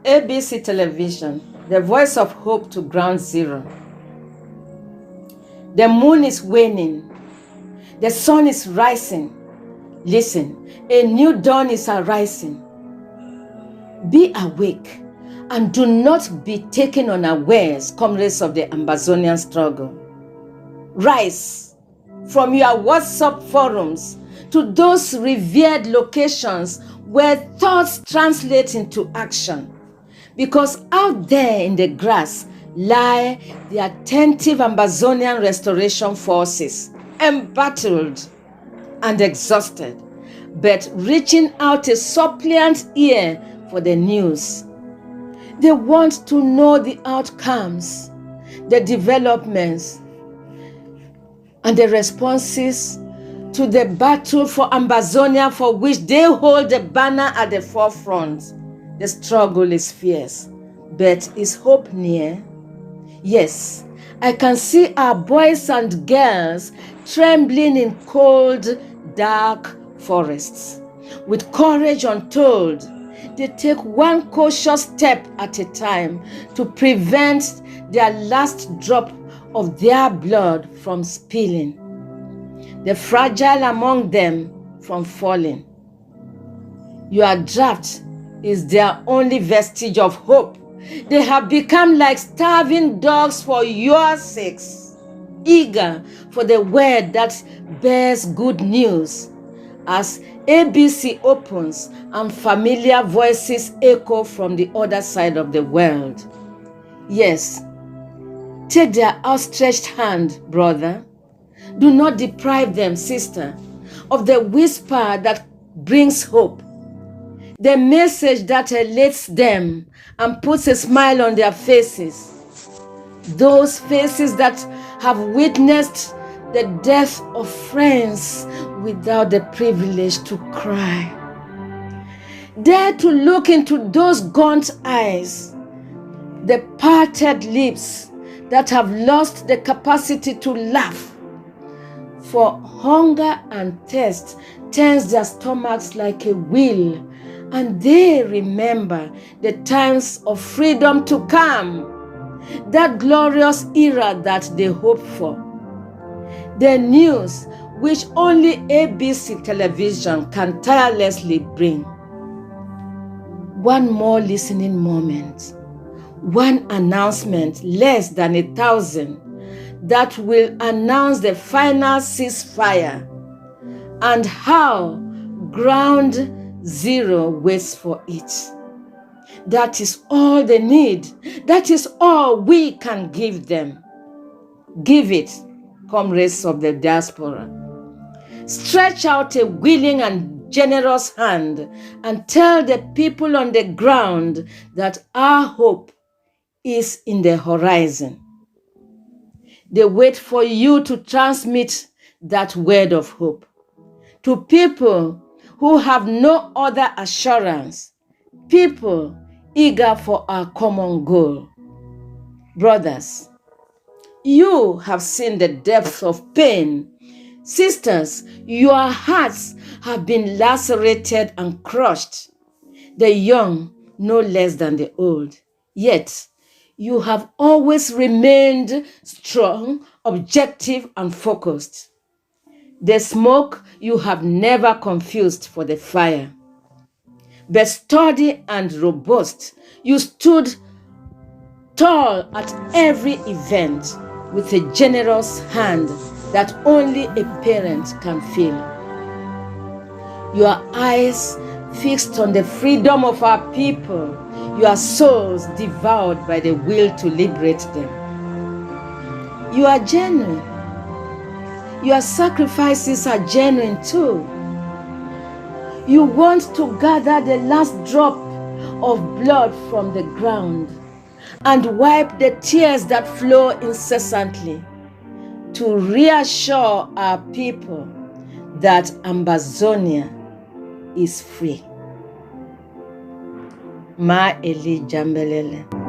ABC Television, the voice of hope to ground zero. The moon is waning. The sun is rising. Listen, a new dawn is arising. Be awake and do not be taken unawares, comrades of the Amazonian struggle. Rise from your WhatsApp forums to those revered locations where thoughts translate into action. Because out there in the grass lie the attentive Amazonian restoration forces, embattled and exhausted, but reaching out a suppliant ear for the news. They want to know the outcomes, the developments, and the responses to the battle for Amazonia, for which they hold the banner at the forefront. The struggle is fierce, but is hope near? Yes, I can see our boys and girls trembling in cold, dark forests. With courage untold, they take one cautious step at a time to prevent their last drop of their blood from spilling, the fragile among them from falling. Your draft is their only vestige of hope. They have become like starving dogs for your sakes, eager for the word that bears good news. As ABC opens and familiar voices echo from the other side of the world. Yes, take their outstretched hand, brother. Do not deprive them, sister, of the whisper that brings hope, the message that elates them and puts a smile on their faces. Those faces that have witnessed the death of friends without the privilege to cry. Dare to look into those gaunt eyes, the parted lips that have lost the capacity to laugh. For hunger and thirst turns their stomachs like a wheel, and they remember the times of freedom to come, that glorious era that they hope for. The news which only ABC Television can tirelessly bring. One more listening moment, one announcement less than 1,000 that will announce the final ceasefire and how ground zero waits for it. That is all they need. That is all we can give them. Give it, comrades of the diaspora. Stretch out a willing and generous hand and tell the people on the ground that our hope is in the horizon. They wait for you to transmit that word of hope to people who have no other assurance, people eager for our common goal. Brothers, you have seen the depth of pain. Sisters, your hearts have been lacerated and crushed, the young no less than the old. Yet, you have always remained strong, objective, and focused. The smoke you have never confused for the fire. But sturdy and robust, you stood tall at every event with a generous hand that only a parent can feel. Your eyes fixed on the freedom of our people, your souls devoured by the will to liberate them. You are genuine. Your sacrifices are genuine too. You want to gather the last drop of blood from the ground and wipe the tears that flow incessantly to reassure our people that Amazonia is free. Ma Eli Jambelele.